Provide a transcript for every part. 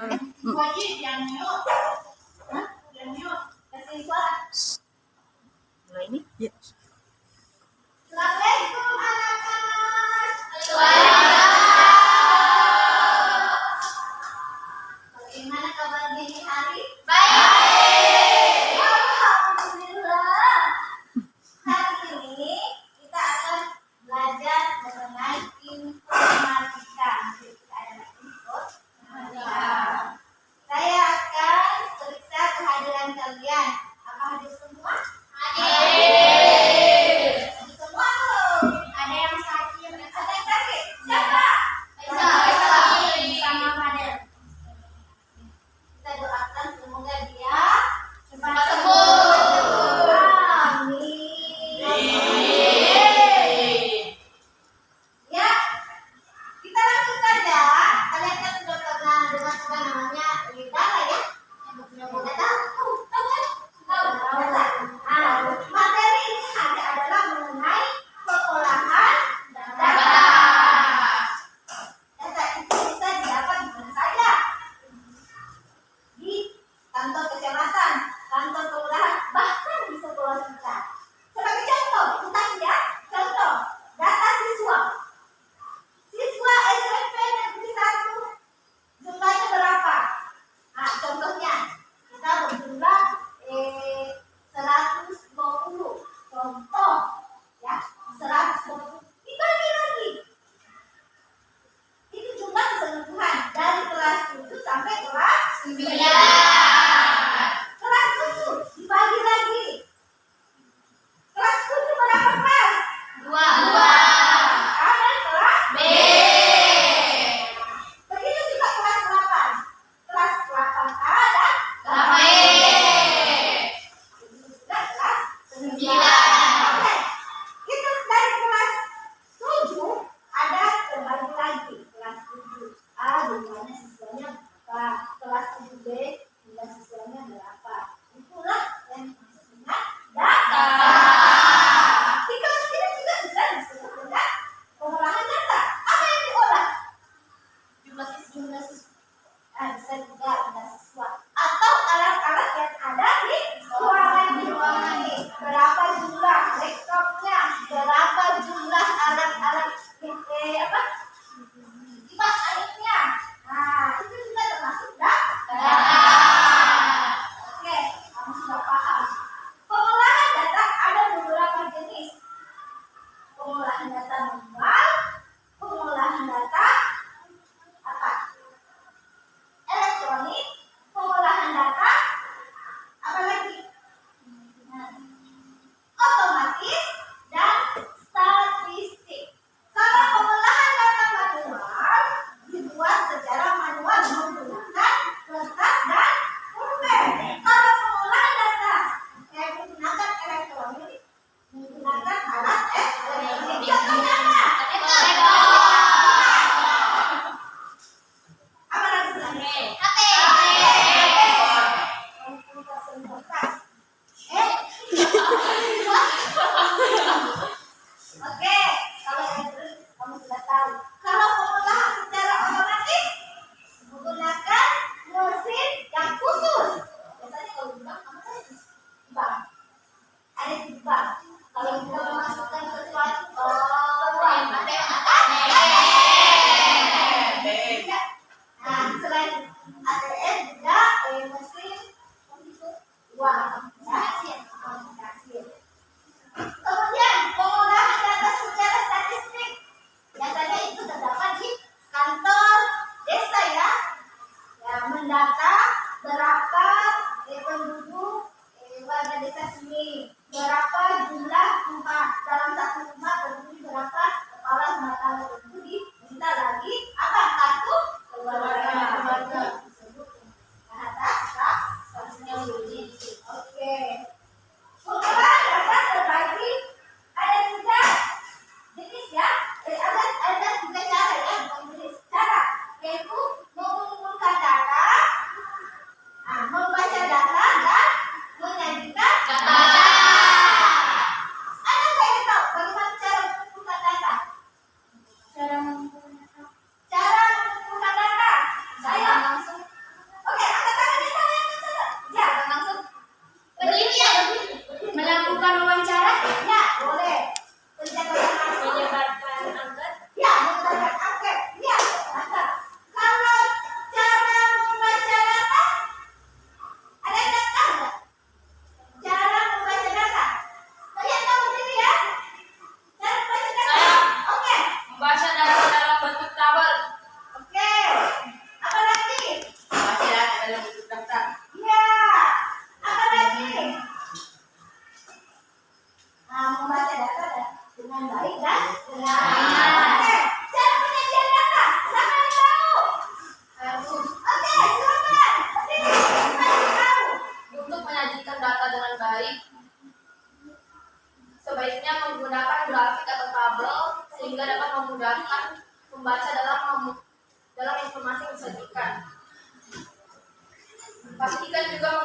Wajib yang mute. Hah? Yang mute. Kasih suara. Mulai ini? Ya. Assalamualaikum anak-anak. Bagaimana kabar dini hari? Baik. Alhamdulillah. Hari ini kita akan belajar mengenai informatika. Kita adalah informatika. Saya akan periksa kehadiran kalian. Apa hadir semua? Hadir. Semua tuh. Ada yang sakit? Ada yang sakit? Siapa? Bisa. Sama Fadel. Kita doakan semoga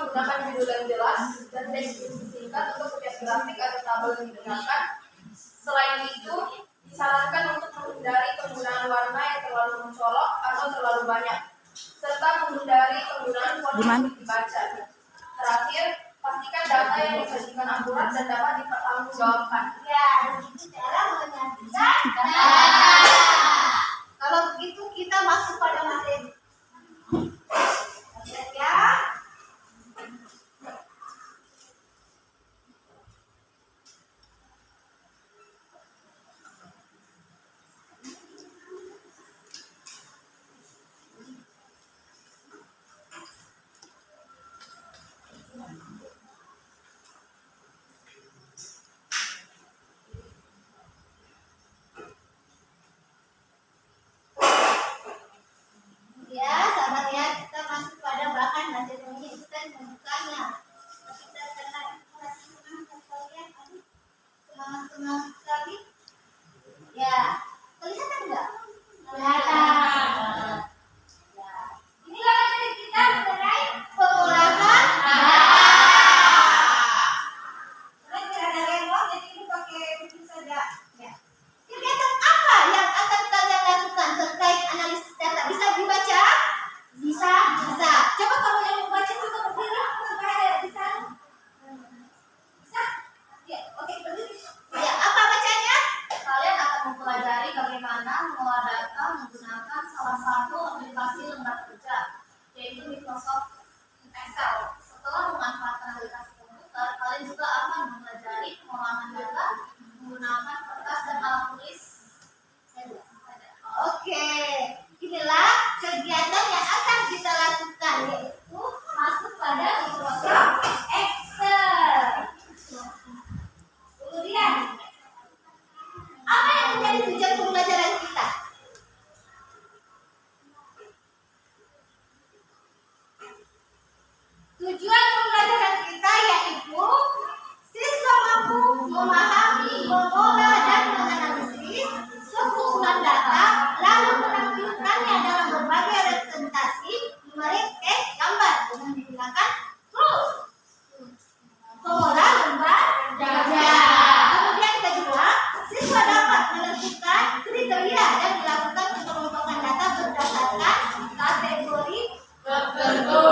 menggunakan judul yang jelas dan deskripsi singkat untuk setiap grafik atau tabel yang digunakan. Selain itu, disarankan untuk menghindari penggunaan warna yang terlalu mencolok atau terlalu banyak, serta menghindari penggunaan font yang sulit dibaca. Terakhir, pastikan data yang disajikan akurat dan dapat dipertanggungjawabkan. Ya, begitu cara menyajikan data. Kalau begitu kita masuk pada materi. Ya. Ya, sahabat ya, kita masuk pada bahan materinya dan pembukanya. Kita semangat sekalian, semangat sekali. Ya, kelihatan enggak? Kelihatan. Ya. Inilah materi kita mengenai pengolahan data. Karena tidak ada lewat, jadi ini pakai buku saja. Ya. Kegiatan apa yang akan kalian lakukan terkait analisis data? Bisa dibaca? Bisa. Bisa. Coba kalau yang membaca coba berdiri supaya ada di sana. Bisa? Ya, oke berdiri. Ya, apa bacanya? Kalian akan mempelajari bagaimana mengolah data menggunakan salah satu aplikasi lembar kerja, yaitu Microsoft Excel. Setelah memanfaatkan aplikasi komputer, kalian juga akan mempelajari pengolahan data menggunakan kertas dan alat tulis. Oke. Inilah kegiatan yang akan kita lakukan, yaitu masuk pada Microsoft Excel. Kemudian, apa yang menjadi tujuan pembelajaran kita? Tujuan pembelajaran kita yaitu siswa mampu memahami, mengolah, dan menganalisis sekumpulan data, lalu menampilkannya dalam berbagai representasi, numerik, teks, gambar dengan menggunakan tools pengolah lembar kerja. Kemudian kedua, siswa dapat menentukan kriteria dan melakukan pengelompokan data berdasarkan kategori tertentu.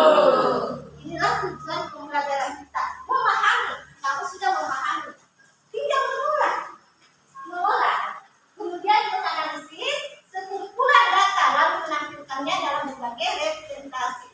Inilah tujuan pembelajaran kita. Memahami, kamu sudah memahami. Tidak mengolah. Kemudian menganalisis sekumpulan data lalu menampilkannya dalam berbagai representasi.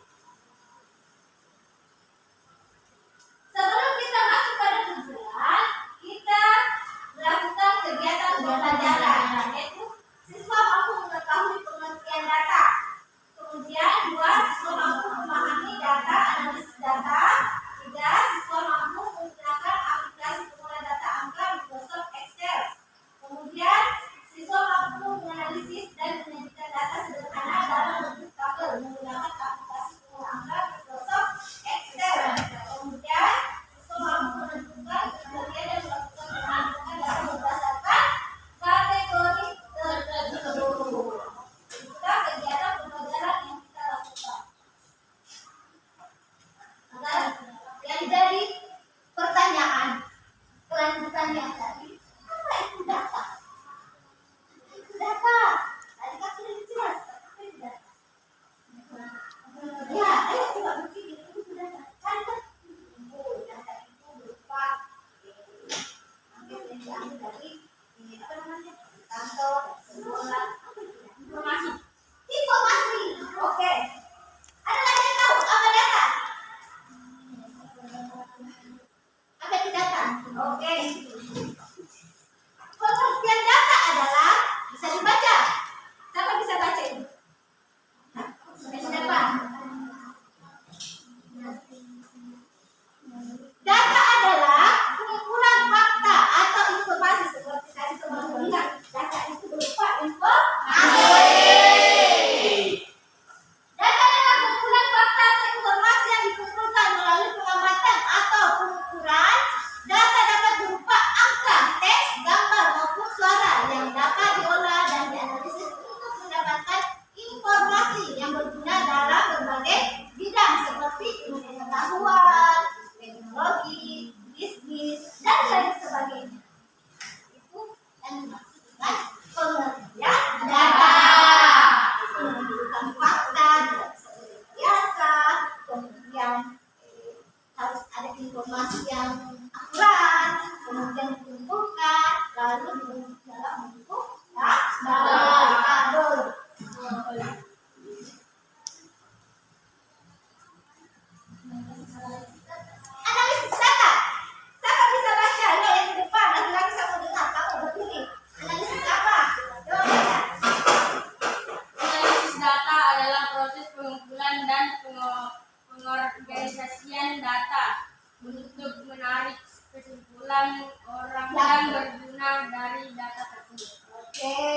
pengorganisasian data untuk menarik kesimpulan orang yang berguna dari data tersebut. Oke,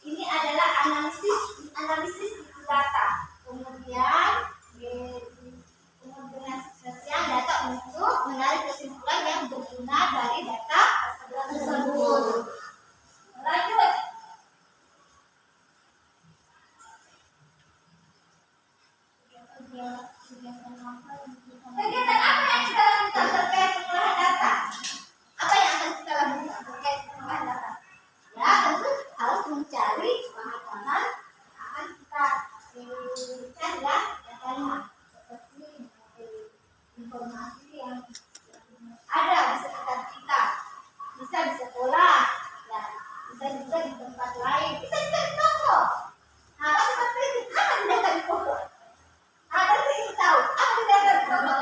ini adalah analisis data. Kemudian pengorganisasian data untuk menarik kesimpulan yang berguna dari data tersebut. Lanjut. Kegiatan apa yang kita lakukan terkait pengolahan data? Apa yang akan kita lakukan terkait pengolahan data? Ya, tentu harus mencari bahan-bahan yang akan kita berikan ya datanya, seperti informasi yang ada di sekitar kita, bisa di sekolah, ya, bisa juga di tempat lain, bisa juga di toko. Nah, apa seperti itu? Apa di data di toko? Ada yang tahu? Apa di data di toko?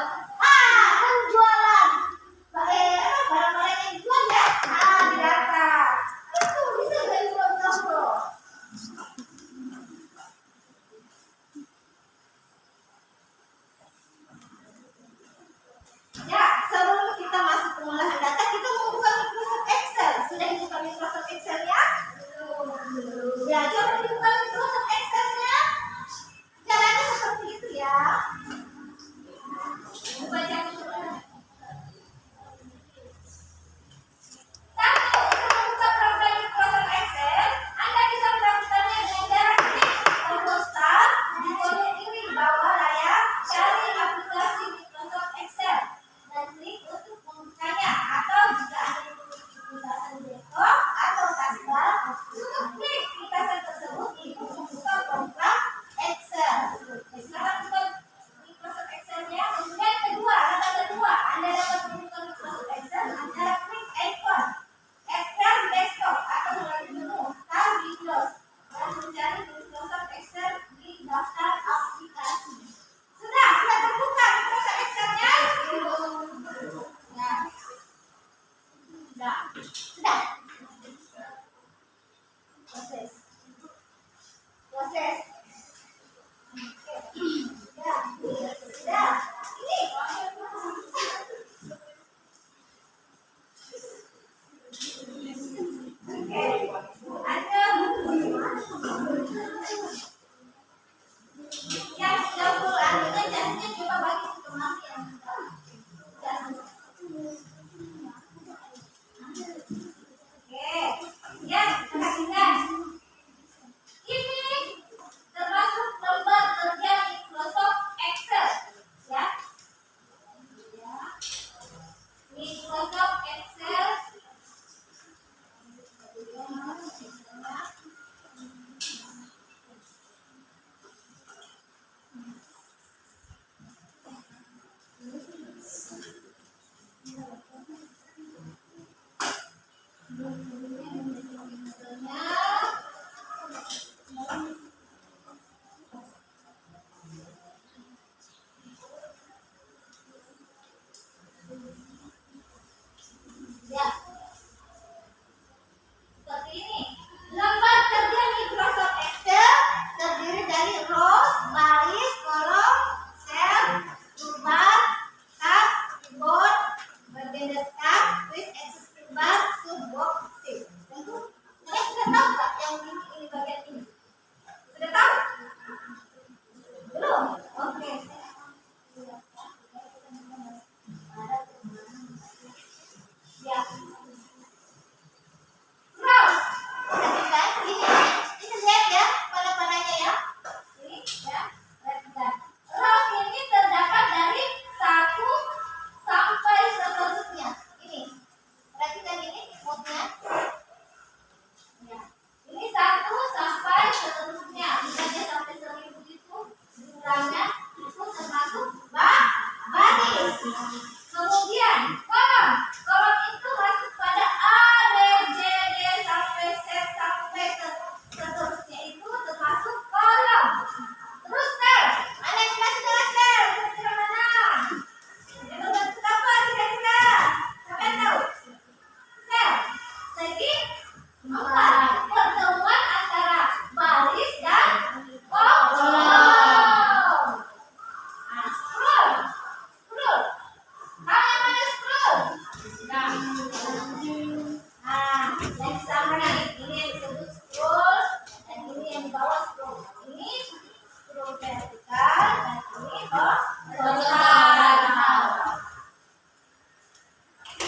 Kita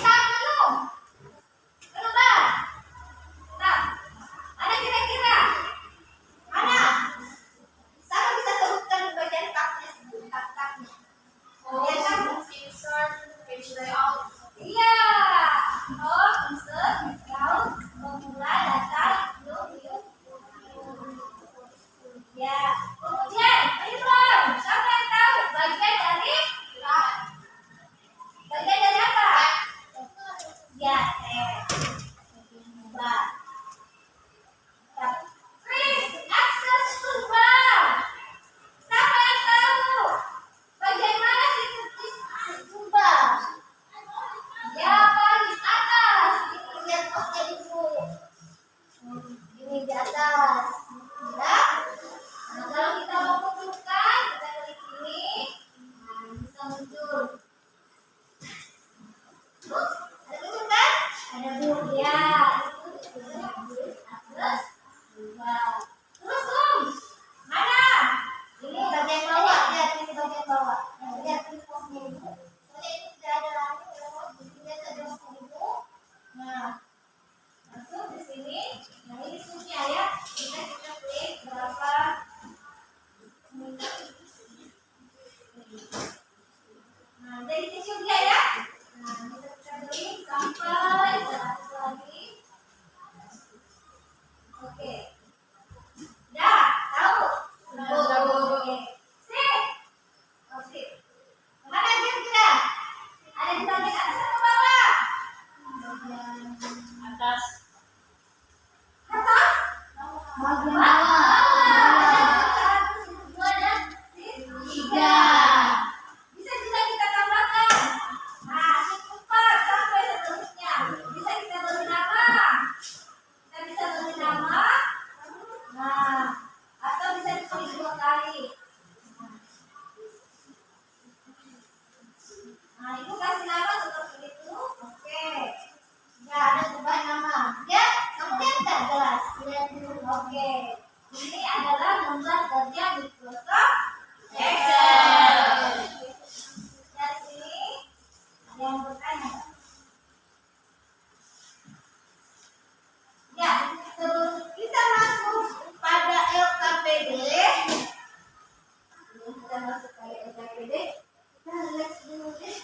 belum. Keluar. Nah, mana kira-kira? Mana? Sama bisa sebutkan bagian taknya, tak-taknya. Ya kan? Insert, page layout. Iya. Oh, insert, laut, pemula, data, view. Ya. Kemudian, ayo dong. Siapa yang tahu bagian dari bagian dari apa? Ya, toolbar. Chris, akses toolbar. Siapa yang tahu bagian mana sih toolbar? Ya, paling atas. Lihat posnya dulu. Ini di atas. Ya. Nah, kalau kita mau munculkan, kita klik ini. Nah, bisa muncul. Terus, ada muncul kan? Ada book ya. Itu disebutnya tulis akses toolbar. Terus zoom. Mana? Ini bagian bawah. Lihat ini bagian bawah. Nah, lihat ini posnya itu. Posnya itu tidak ada lagi. Lihat saja posnya itu. Nah, masuk di sini. Nah, ini zoomnya ya. Kita klik berapa? Nah, dari kecil dia ya. Nah, bisa kita beli sampai 100 lagi. Oke. Dah, tahu? Oke. Sip. Oh, sip. Mana kira-kira? Ada di bagian atas atau bawah? Bagian Atas. atas? Bagian bawah. Bisa juga kita tambahkan. Nah, cepat sampai seterusnya. Bisa kita beri nama. Kita bisa beri nama. Nah, atau bisa ditulis 2 kali. Nah, ibu kasih nama seperti itu. Oke. Ya, ada perubahan nama. Ya, kamu lihat nggak jelas? Lihat dulu. Oke. Ini adalah membuat kerja Microsoft Excel. Dari sini ada yang bertanya. Ya, sebelum kita masuk pada LKPD, kita lihat dulu deh.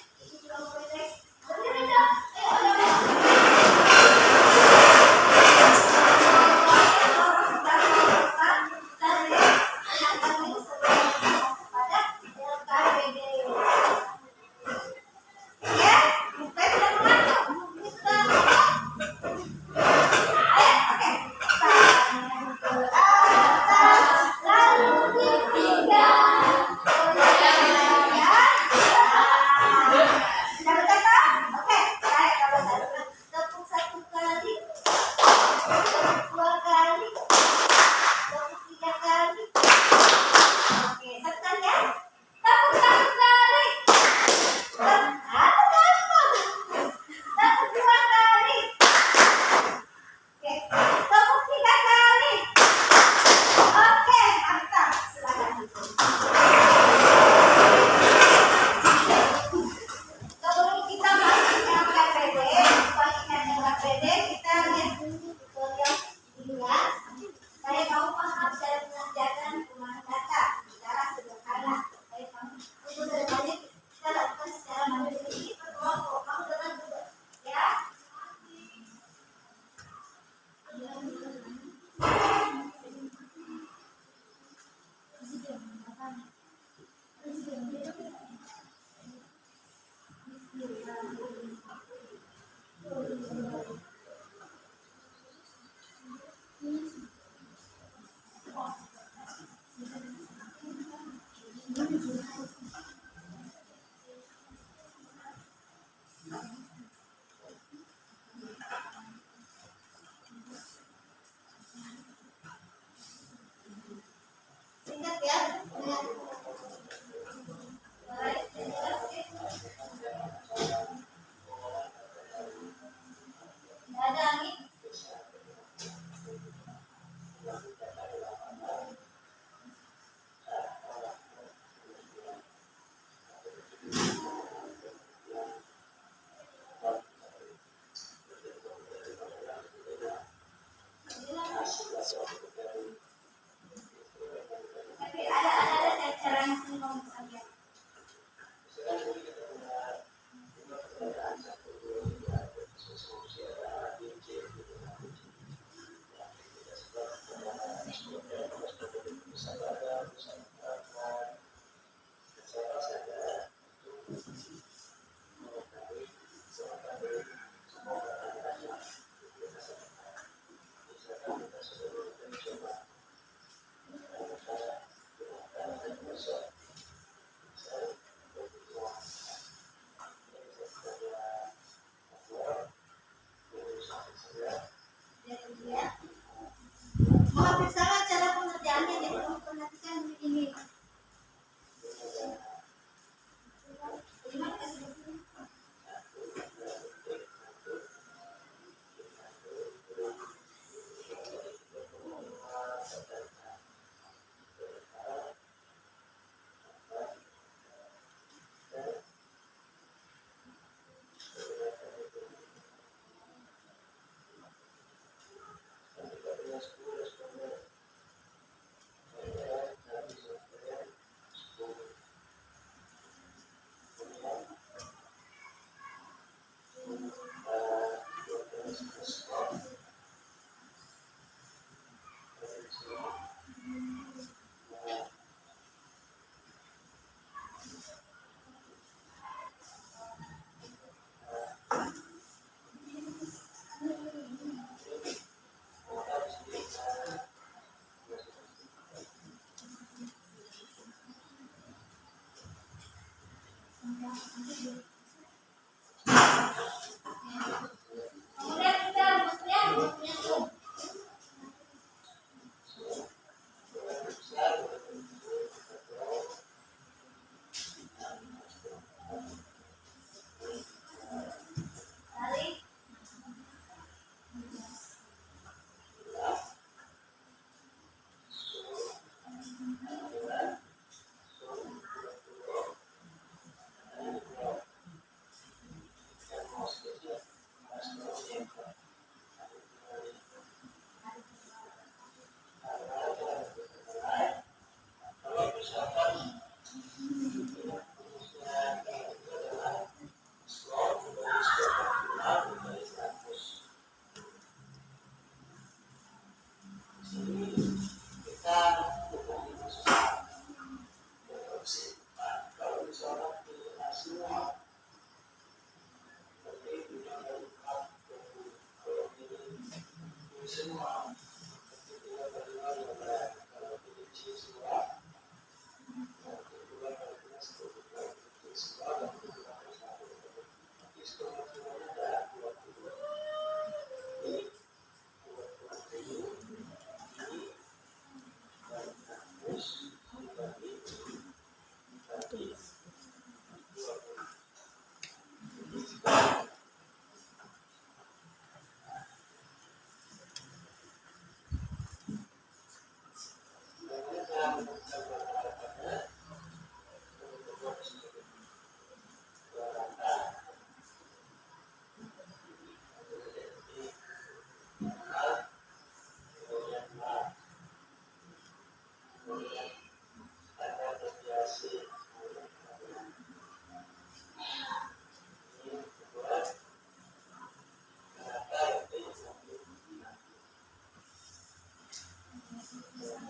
Hampir sama cara pengerjaannya, jadi kamu perhatikan ini. Kemudian kita rumusnya tuh. Tarik.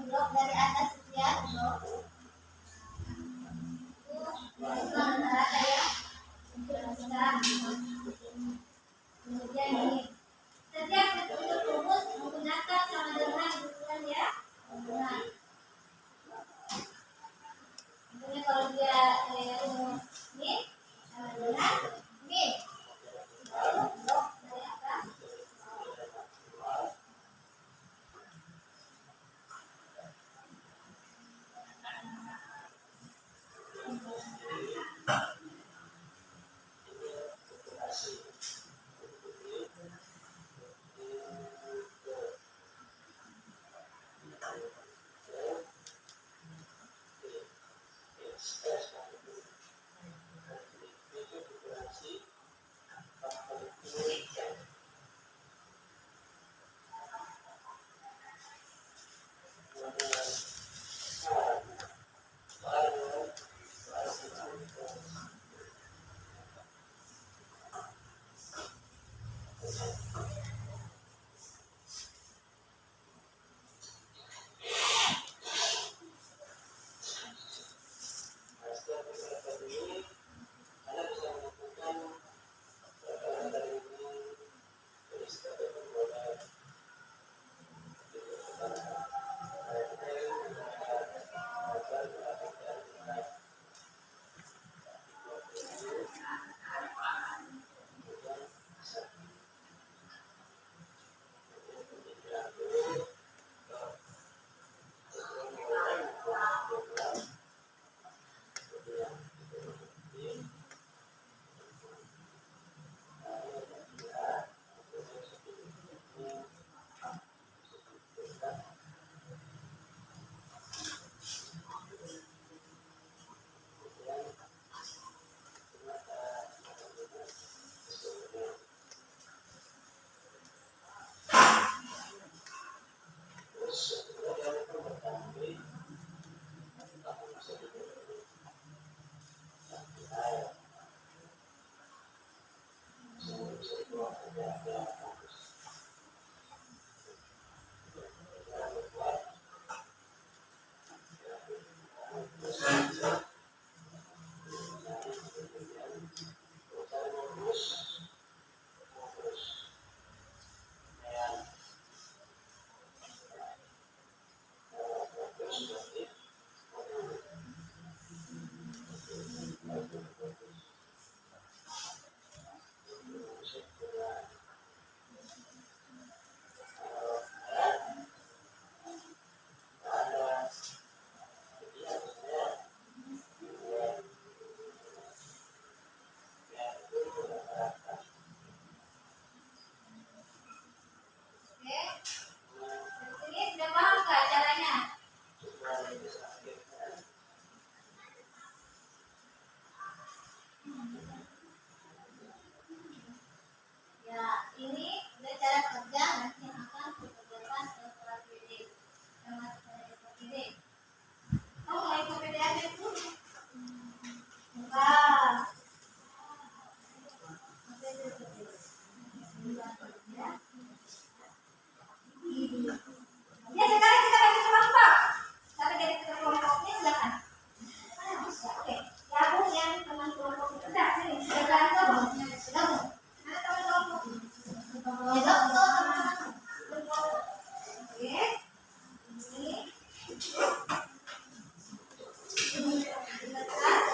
Blok dari atas ya, blok. Blok rata ya. Kemudian ini. Setiap bentuk rumus menggunakan sama dengan hitungan ya. Hubungan. Contohnya kalau dia rumus min sama dengan min. Lalu blok dari atas.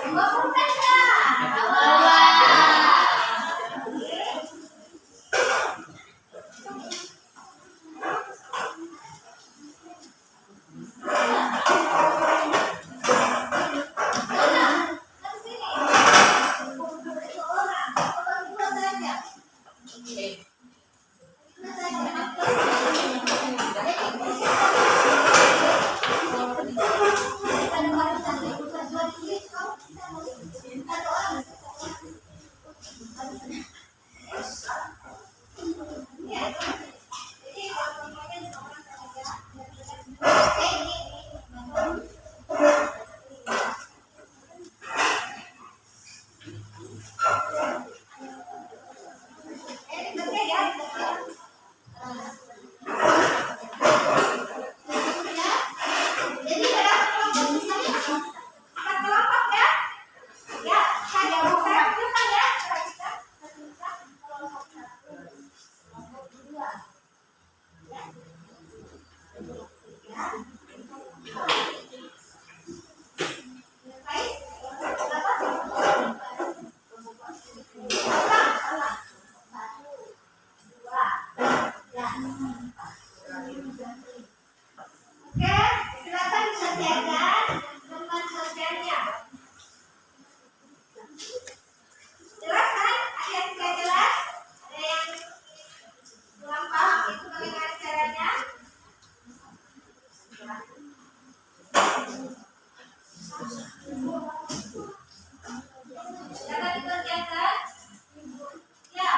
Semua bukan kan? Oke, silakan dikerjakan teman kerjanya. Jelas kan? Ada yang tidak jelas? Ada yang kurang paham itu bagaimana caranya? Silakan dikerjakan. Ya.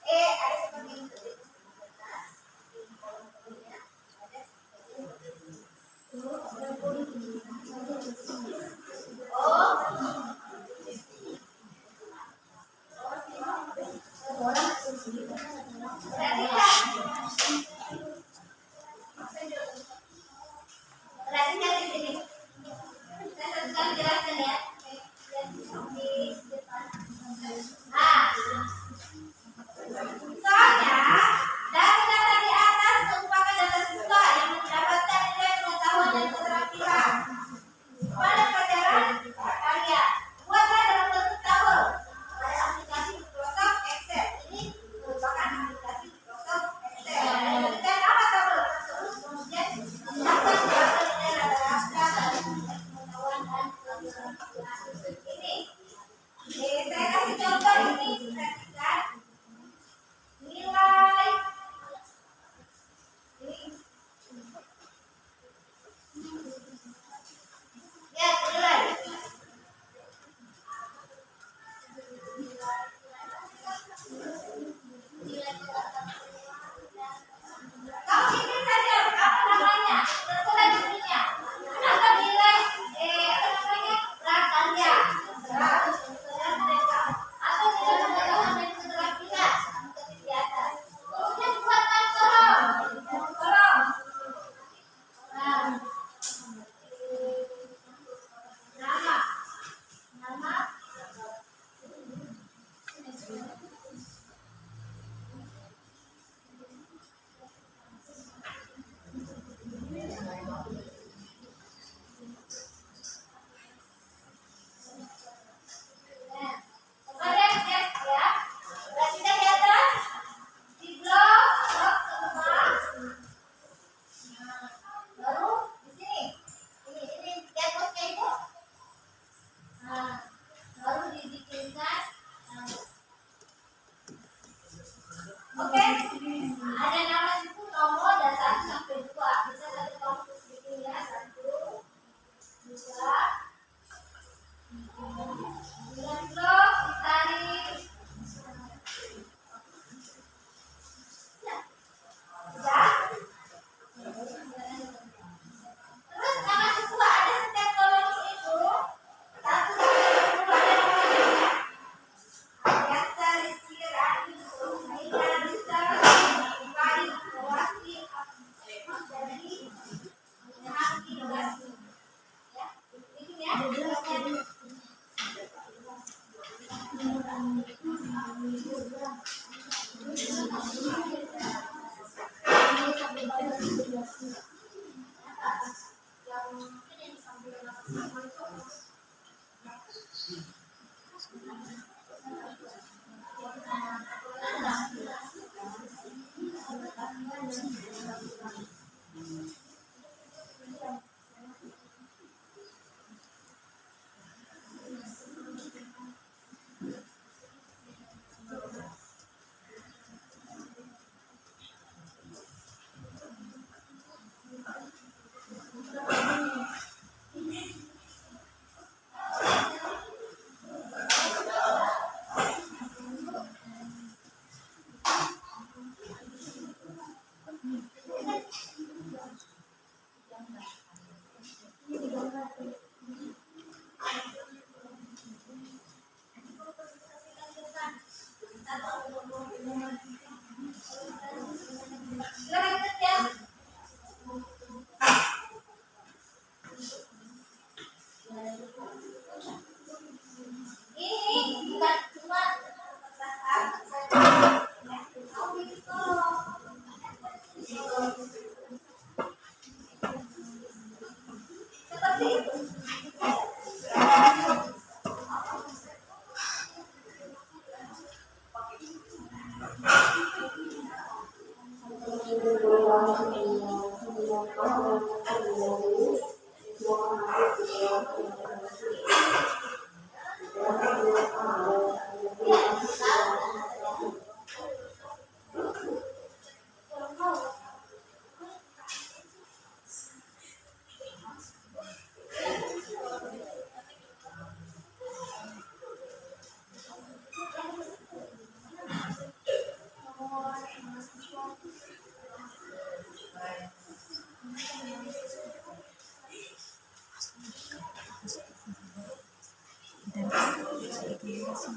Ya, ada seperti itu. Perhatikan di sini. Saya satu kali jelaskan ya. Soalnya dari data di atas merupakan data siswa yang mendapatkan nilai pengetahuan dan keterampilan pada pelajaran karya. Buatlah dalam bentuk tabel pada aplikasi Microsoft Excel. Ini merupakan aplikasi Microsoft Seperti itu.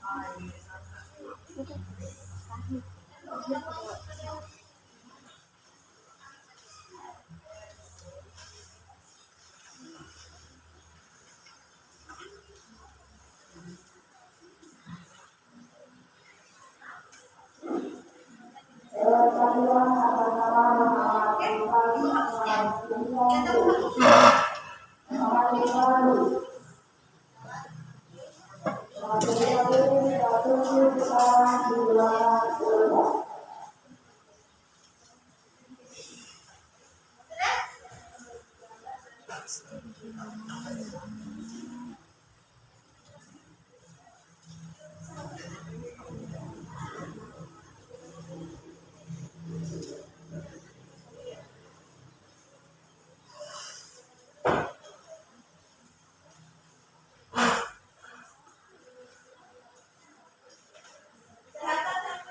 Oke, itu hapusnya. Yang terhapus. Kesehatan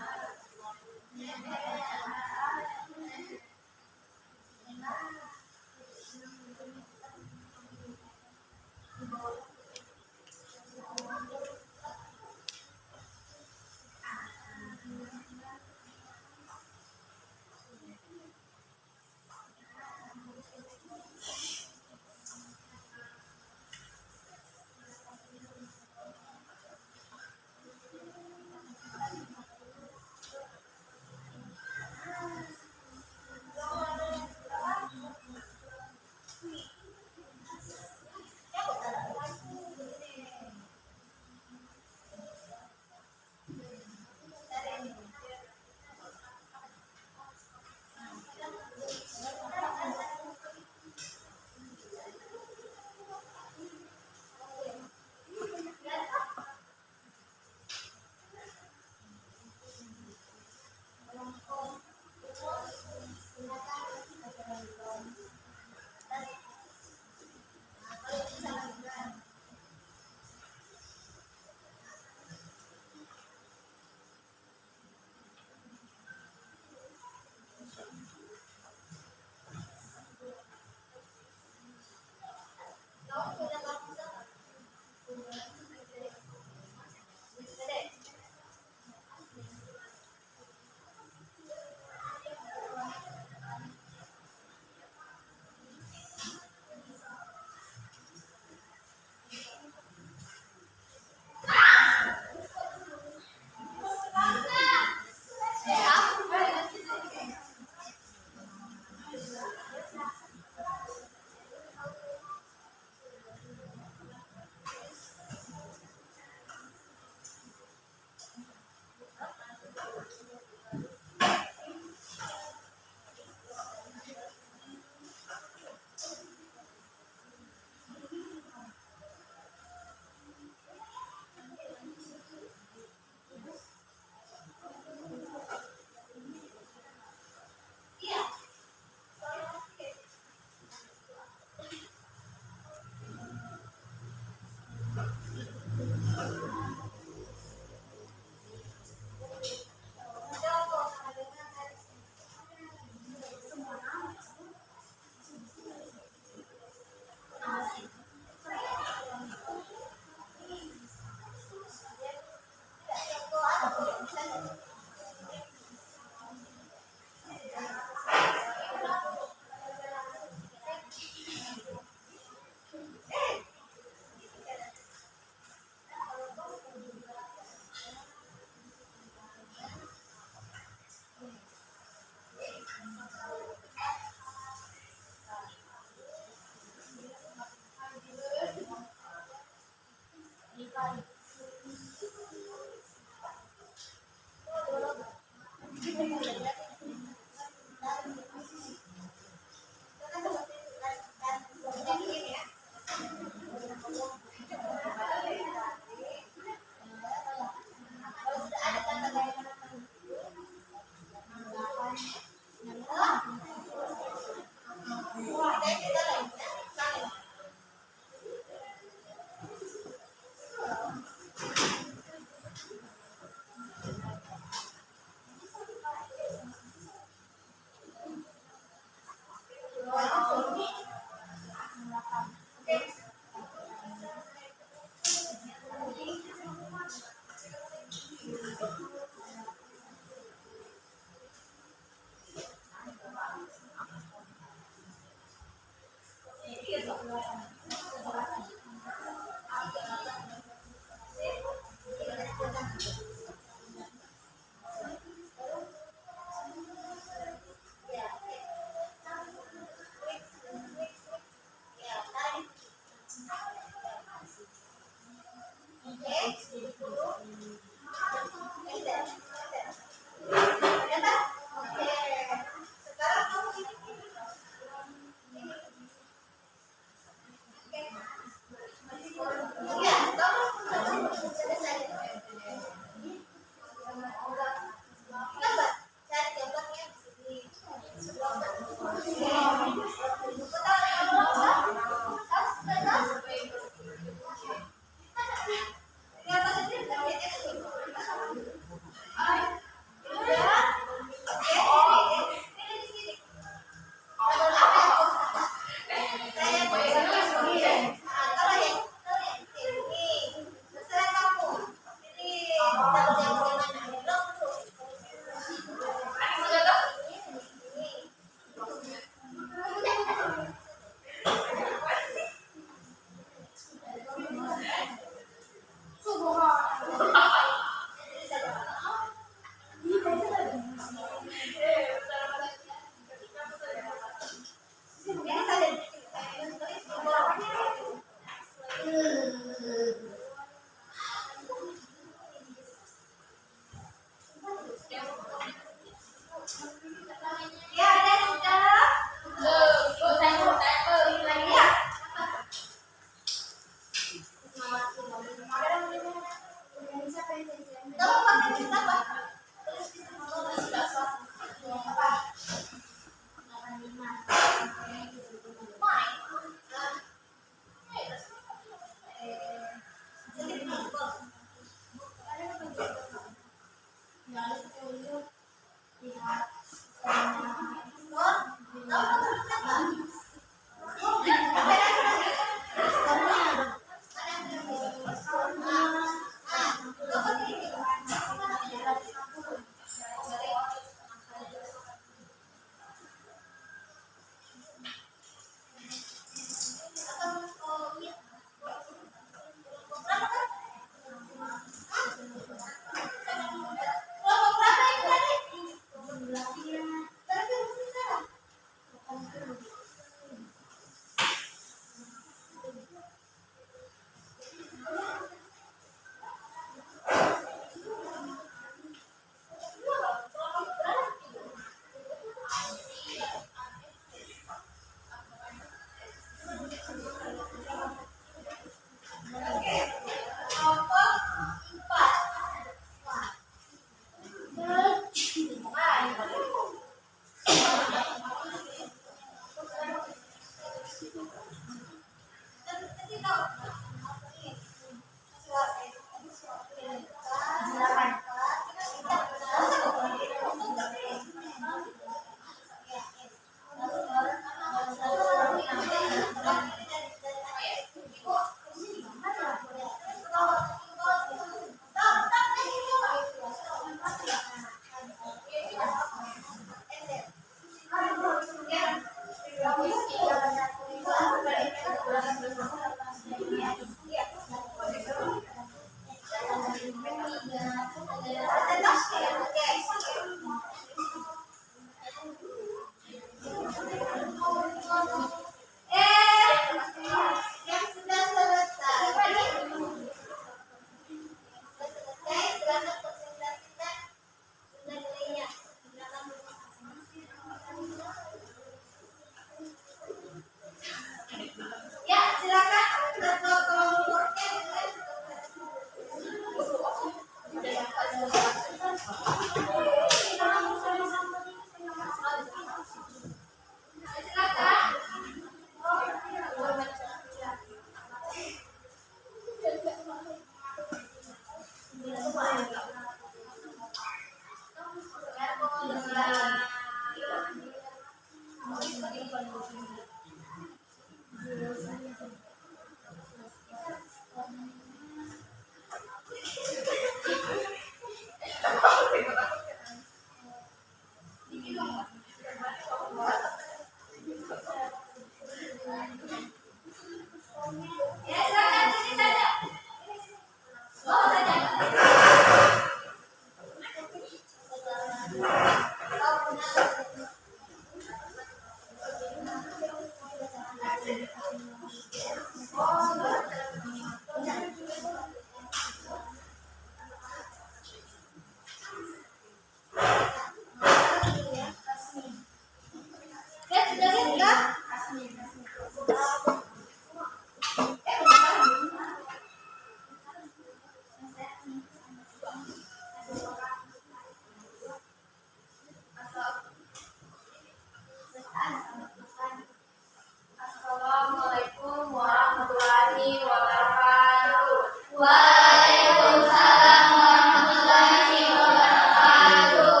Assalamualaikum warahmatullahi wabarakatuh. Waalaikumsalam warahmatullahi wabarakatuh.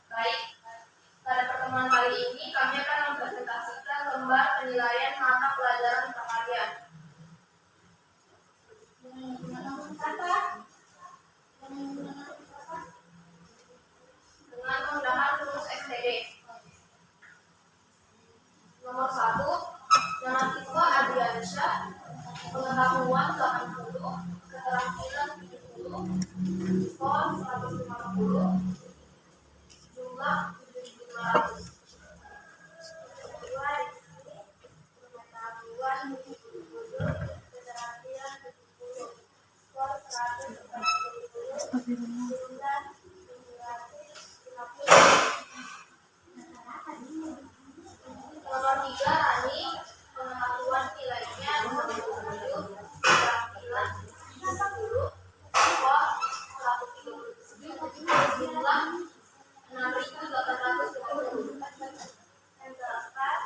Baik, pada pertemuan kali ini kami akan mempresentasikan lembar penilaian mata pelajaran prakarya. Dengan menggunakan rumus STD. Nomor 1, nama siswa Adriansyah, pengetahuan 80, keterampilan 70, skor 150, jumlah 7.500. Kedua, di sini pengetahuan 70, keterampilan 70, skor 140, jumlah 750. Nomor 3, Rani, pengetahuan nilainya 27, keterampilan 70, skor 130, jumlah 6.820. Yang terakhir,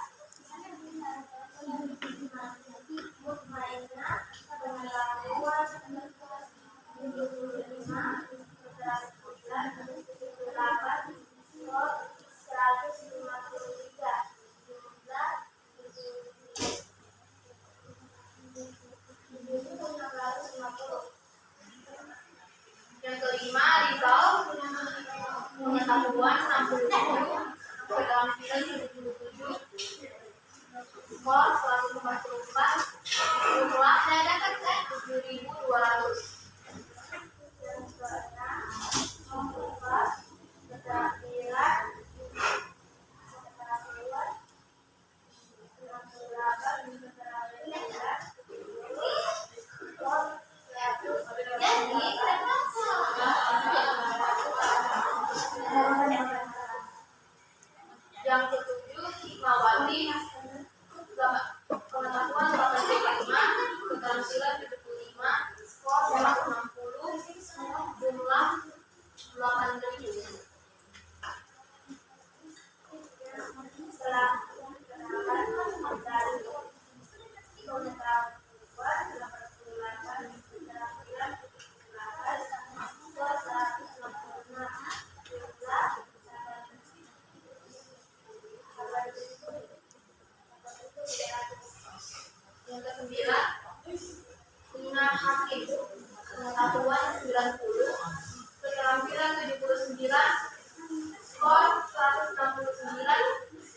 Yang ke-9, guna hakim, pengetahuan 90, keterampilan 79, skor 169,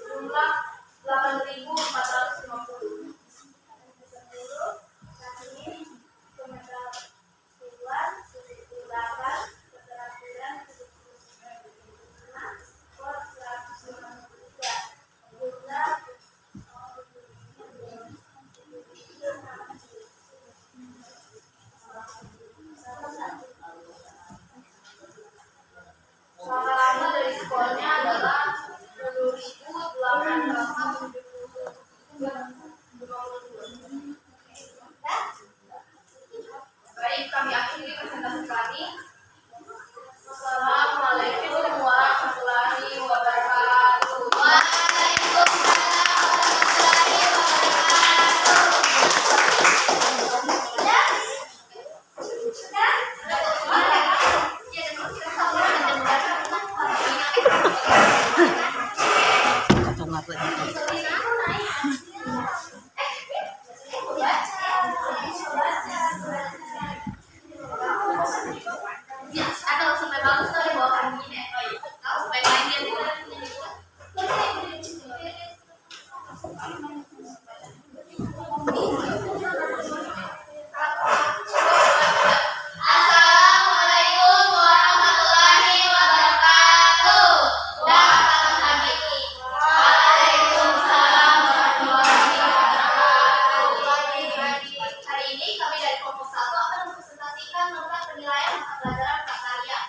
jumlah 8.450. Maka lama dari skornya adalah 10.872. Baik, kami akhiri presentasi kami. Wassalamualaikum warahmatullahi wabarakatuh. Atau nggak begitu? Atau sampai bagus tuh dibawakan gini, tahu supaya main dia dulu. Assalamualaikum warahmatullahi wabarakatuh. Waalaikumsalam warahmatullahi wabarakatuh. Hari ini kami dari kelompok 1 akan mempresentasikan tentang penilaian mata pelajaran prakarya.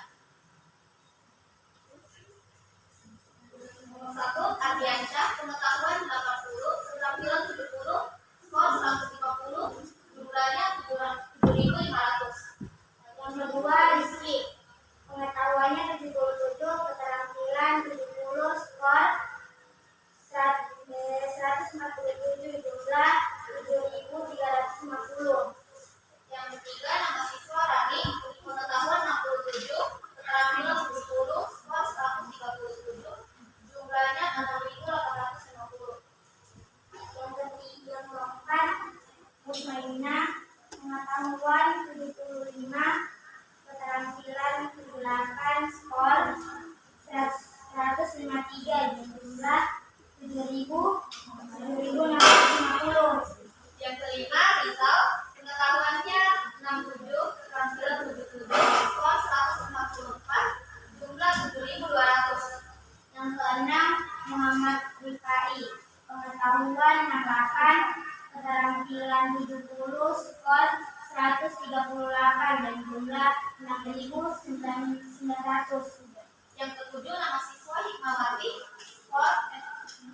Kelompok 1, Ardiansyah, pengetahuan 80, keterampilan 70, skor 150, jumlahnya 7.500. Yang kedua, Rizky. Pengetahuannya 77, keterampilan 70, skor 147, jumlah 7.350. Yang ketiga, nama siswa Rani, pengetahuan 67, keterampilan 70, skor 137, jumlahnya 6.850. Yang keempat, Mutmainah. Pengetahuan 75, keterampilan 78, skor 153, jumlah 7.650. Yang kelima, Rizal, pengetahuannya 67, keterampilan 77, skor 144, jumlah 7.200. Yang keenam, Muhammad Rifai. Pengetahuan 68, keterampilan 70, skor 138 dan jumlah 6.900. Yang ketujuh, nama siswa Hikmawati, skor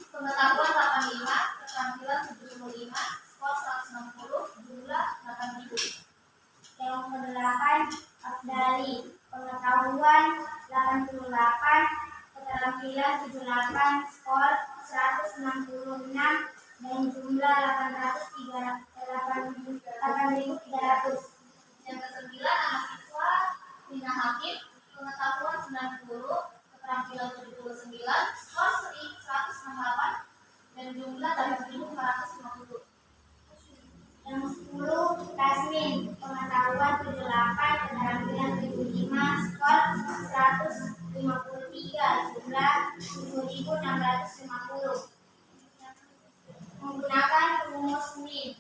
pengetahuan 85, keterampilan 75, skor 160, jumlah 8.000. Yang kedelapan, Afdali. Pengetahuan 88, keterampilan 78, skor 166 dan jumlah 8.300. Yang kesembilan, nama siswa Nina Hakim, pengetahuan 90, keterampilan 79, skor 168 dan jumlah 8.550. Yang 10, Tasmin. Pengetahuan 78, keterampilan 75, skor 153, jumlah 7.650. Menggunakan rumus min.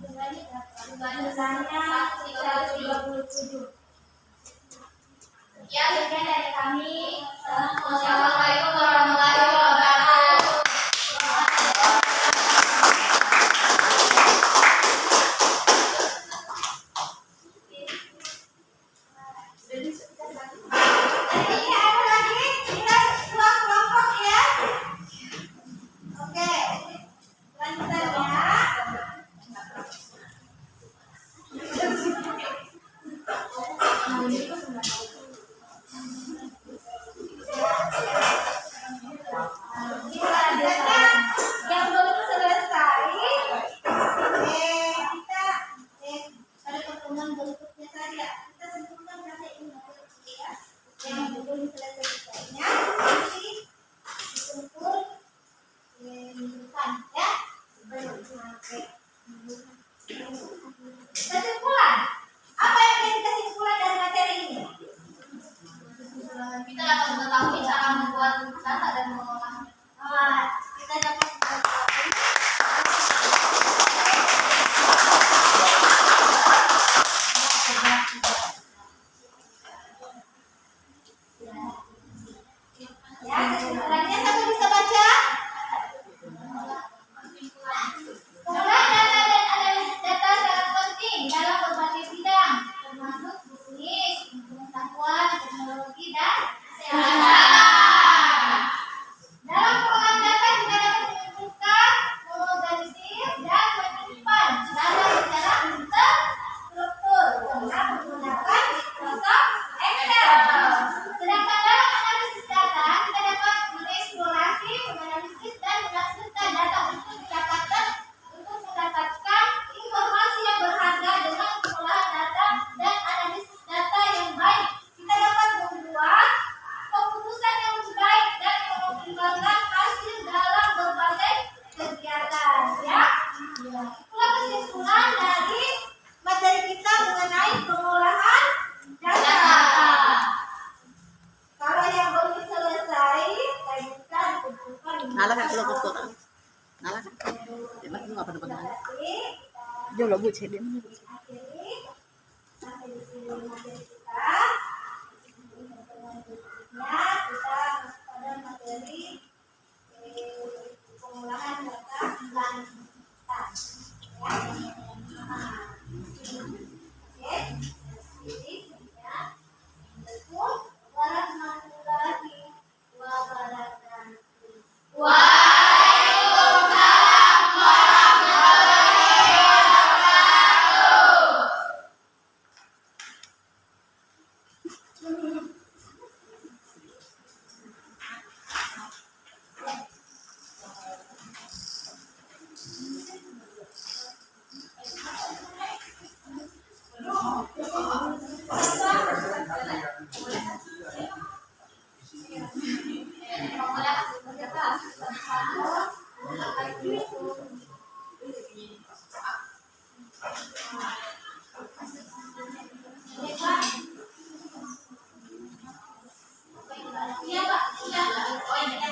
Jumlahnya 137. Ya, Sekian dari kami. wassalamualaikum warahmatullahi wabarakatuh. Ini ada lagi, kita buat kelompok ya. Oke, lanjutannya. Kesimpulan. Apa yang menjadi kesimpulan dari materi ini? Kita dapat mengetahui cara membuat data dan mengolahnya. Kita dapat mengetahui ya, kesimpulannya siapa bisa baca? Pengolahan data dan analisis data sangat penting dalam berbagai bidang, termasuk bisnis, pengetahuan, teknologi, dan kesehatan. Dalam pengolahan data kita dapat mengumpulkan, mengorganisir, dan menyimpan data secara terstruktur dengan menggunakan Microsoft Excel. Sedangkan dalam analisis data kita dapat mengeksplorasi, menganalisis, dan menafsirkan data untuk mendapatkan informasi yang berharga. Dengan pengolahan data dan analisis data yang baik, kita dapat membuat keputusan yang baik dan mengoptimalkan hasil dalam berbagai kegiatan. Ya, itulah kesimpulan dari materi kita mengenai pengolahan data. Kalau yang belum selesai, kita dikumpulkan. Nala kan kalau kau kan. Nala kan. Dia mah nggak pernah pegang. Jauh lah bu cedek. Akhiri sampai di sini materi kita. Ya, kita masuk pada materi pengolahan data dan data. Oke, jadi ya. Assalamualaikum warahmatullahi wabarakatuh. Iya, Pak. Iya, Pak. Oh, iya.